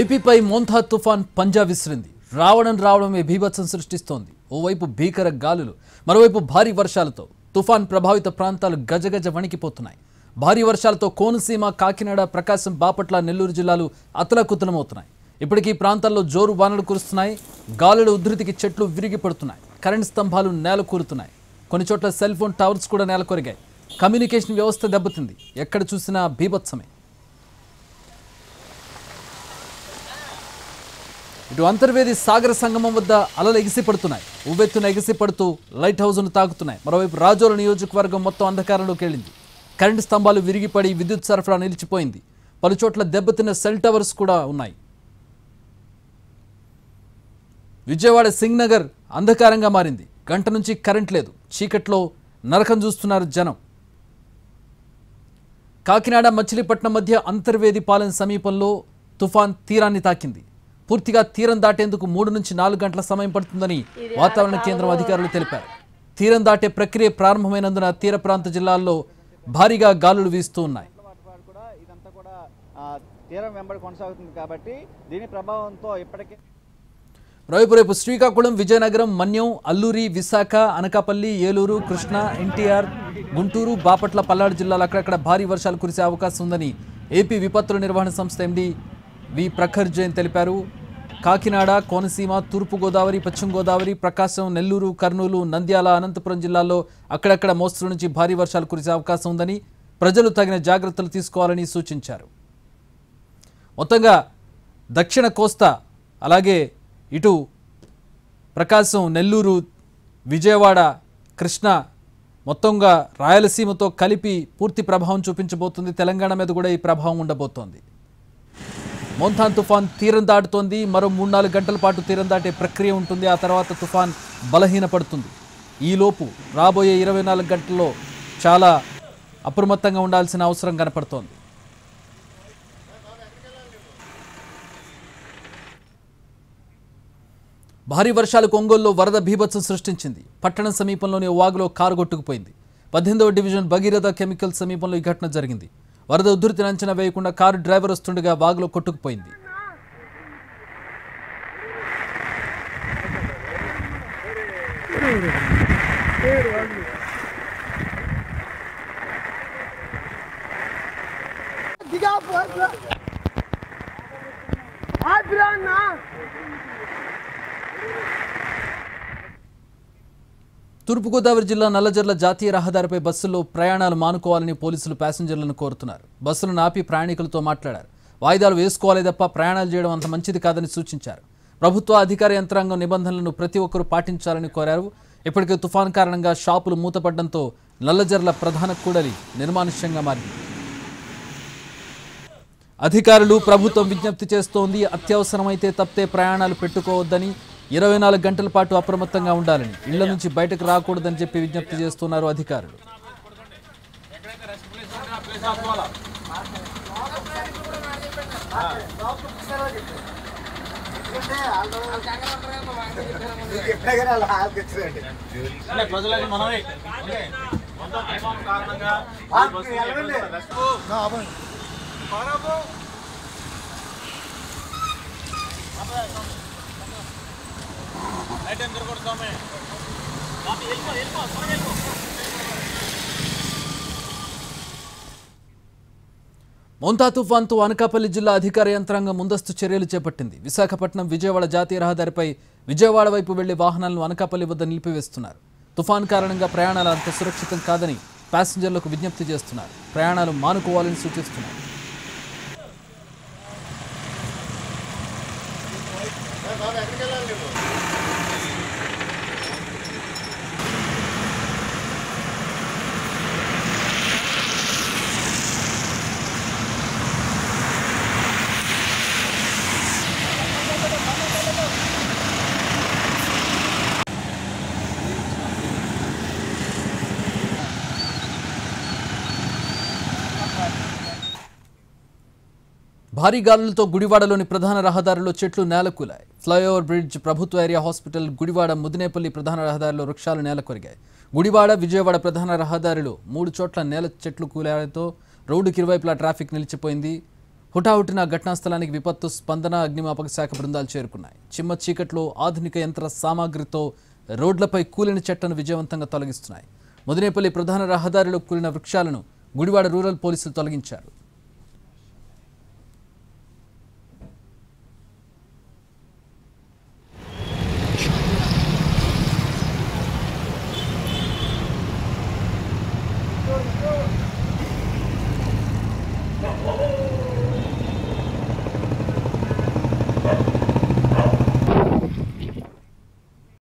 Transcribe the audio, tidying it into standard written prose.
ఏపీపై Montha తుఫాన్ పంజా విసిరింది. రావడమే బీభత్సం సృష్టిస్తోంది. ఓవైపు భీకర గాలులు, మరోవైపు భారీ వర్షాలతో తుఫాన్ ప్రభావిత ప్రాంతాలు గజగజ వణికిపోతున్నాయి. భారీ వర్షాలతో కోనసీమ, కాకినాడ, ప్రకాశం, బాపట్ల, నెల్లూరు జిల్లాలు అతలకుతలమవుతున్నాయి. ఇప్పటికీ ప్రాంతాల్లో జోరు వానలు కురుస్తున్నాయి. గాలుల ఉధృతికి చెట్లు విరిగి పడుతున్నాయి. కరెంట్ స్తంభాలు నేలకూరుతున్నాయి. కొన్ని చోట్ల సెల్ ఫోన్ టవర్స్ కూడా నేలకొరిగాయి. కమ్యూనికేషన్ వ్యవస్థ దెబ్బతింది. ఎక్కడ చూసినా బీభత్సమే. ఇటు అంతర్వేది సాగర సంగమం వద్ద అలలు ఎగిసిపడుతున్నాయి. ఉవ్వెత్తున ఎగిసిపడుతూ లైట్ హౌస్ను తాకుతున్నాయి. మరోవైపు రాజోల నియోజకవర్గం మొత్తం అంధకారంలోకి వెళ్ళింది. కరెంటు స్తంభాలు విరిగిపడి విద్యుత్ సరఫరా నిలిచిపోయింది. పలుచోట్ల దెబ్బతిన్న సెల్ టవర్స్ కూడా ఉన్నాయి. విజయవాడ సింగ్ నగర్ అంధకారంగా మారింది. గంట నుంచి కరెంట్ లేదు. చీకట్లో నరకం చూస్తున్నారు జనం. కాకినాడ, మచిలీపట్నం మధ్య అంతర్వేది పాలెం సమీపంలో తుఫాన్ తీరాన్ని తాకింది. పూర్తిగా తీరం దాటేందుకు 3 నుంచి 4 గంటల సమయం పడుతుందని వాతావరణ కేంద్రం అధికారులు తెలిపారు. తీరం దాటే ప్రక్రియ ప్రారంభమైనందున తీర ప్రాంత జిల్లాల్లో భారీగా గాలులు వీస్తూ ఉన్నాయి. ఇదంతా కూడా తీరం వెంబడి కొనసాగుతుంది కాబట్టి దీని ప్రభావంతో ఇప్పటికే రేపు శ్రీకాకుళం, విజయనగరం, మన్యం, అల్లూరి, విశాఖ, అనకాపల్లి, ఏలూరు, కృష్ణా, ఎన్టీఆర్, గుంటూరు, బాపట్ల, పల్నాడు జిల్లాలో అక్కడక్కడ భారీ వర్షాలు కురిసే అవకాశం ఉందని ఏపీ విపత్తుల నిర్వహణ సంస్థ ఎండీ వి ప్రఖర్ జైన్ తెలిపారు. కాకినాడ, కోనసీమ, తూర్పు గోదావరి, పశ్చిమ గోదావరి, ప్రకాశం, నెల్లూరు, కర్నూలు, నంద్యాల, అనంతపురం జిల్లాల్లో అక్కడక్కడ మోస్తరు నుంచి భారీ వర్షాలు కురిసే అవకాశం ఉందని, ప్రజలు తగిన జాగ్రత్తలు తీసుకోవాలని సూచించారు. మొత్తంగా దక్షిణ కోస్తా, అలాగే ఇటు ప్రకాశం, నెల్లూరు, విజయవాడ, కృష్ణా, మొత్తంగా రాయలసీమతో కలిపి పూర్తి ప్రభావం చూపించబోతుంది. తెలంగాణ మీద కూడా ఈ ప్రభావం ఉండబోతోంది. మోంథాన్ తుఫాన్ తీరం దాటుతోంది. మరో 3-4 గంటల పాటు తీరం దాటే ప్రక్రియ ఉంటుంది. ఆ తర్వాత తుఫాన్ బలహీనపడుతుంది. ఈలోపు రాబోయే 24 గంటల్లో చాలా అప్రమత్తంగా ఉండాల్సిన అవసరం కనపడుతోంది. భారీ వర్షాలకు ఒంగోలులో వరద బీభత్సం సృష్టించింది. పట్టణం సమీపంలోని వాగులో కారు కొట్టుకుపోయింది. 18వ డివిజన్ భగీరథ కెమికల్ సమీపంలో ఈ ఘటన జరిగింది. వరద ఉధృతిని అంచనా వేయకుండా కారు డ్రైవర్ వస్తుండగా వాగులో కొట్టుకుపోయింది. తూర్పుగోదావరి జిల్లా నల్లజర్ల జాతీయ రహదారిపై బస్సుల్లో ప్రయాణాలు మానుకోవాలని పోలీసులు ప్యాసింజర్లను కోరుతున్నారు. బస్సులను ఆపి ప్రయాణికులతో మాట్లాడారు. వాయిదాలు వేసుకోవాలి తప్ప ప్రయాణాలు చేయడం అంత మంచిది కాదని సూచించారు. ప్రభుత్వ అధికార యంత్రాంగం నిబంధనలను ప్రతి ఒక్కరూ పాటించాలని కోరారు. ఇప్పటికే తుఫాన్ కారణంగా షాపులు మూతపడడంతో నల్లజర్ల ప్రధాన కూడలి నిర్మానుష్యంగా మారింది. అధికారులు, ప్రభుత్వం విజ్ఞప్తి చేస్తోంది. అత్యవసరమైతే తప్పితే ప్రయాణాలు పెట్టుకోవద్దని, 24 గంటల పాటు అప్రమత్తంగా ఉండాలని, ఇళ్ల నుంచి బయటకు రాకూడదని చెప్పి విజ్ఞప్తి చేస్తున్నారు అధికారులు. మోంథా తుఫాన్తో అనకాపల్లి జిల్లా అధికార యంత్రాంగం ముందస్తు చర్యలు చేపట్టింది. విశాఖపట్నం, విజయవాడ జాతీయ రహదారిపై విజయవాడ వైపు వెళ్లే వాహనాలను అనకాపల్లి వద్ద నిలిపివేస్తున్నారు. తుఫాన్ కారణంగా ప్రయాణాలు అంత సురక్షితం కాదని ప్యాసింజర్లకు విజ్ఞప్తి చేస్తున్నారు. ప్రయాణాలు మానుకోవాలని సూచిస్తున్నారు. భారీ గాలులతో గుడివాడలోని ప్రధాన రహదారిలో చెట్లు నేలకూలాయి. ఫ్లైఓవర్ బ్రిడ్జ్, ప్రభుత్వ ఏరియా హాస్పిటల్, గుడివాడ ముదినేపల్లి ప్రధాన రహదారిలో వృక్షాలు నేలకొరిగాయి. గుడివాడ, విజయవాడ ప్రధాన రహదారిలో 3 చోట్ల నేల చెట్లు కూలడంతో రోడ్డుకి ఇరువైపులా ట్రాఫిక్ నిలిచిపోయింది. హుటాహుటిన ఘటనా స్థలానికి విపత్తు స్పందన అగ్నిమాపక శాఖ బృందాలు చేరుకున్నాయి. చిమ్మ చీకట్లో ఆధునిక యంత్ర సామాగ్రితో రోడ్లపై కూలిన చెట్లను విజయవంతంగా తొలగిస్తున్నాయి. ముదినేపల్లి ప్రధాన రహదారిలో కూలిన వృక్షాలను గుడివాడ రూరల్ పోలీసులు తొలగించారు.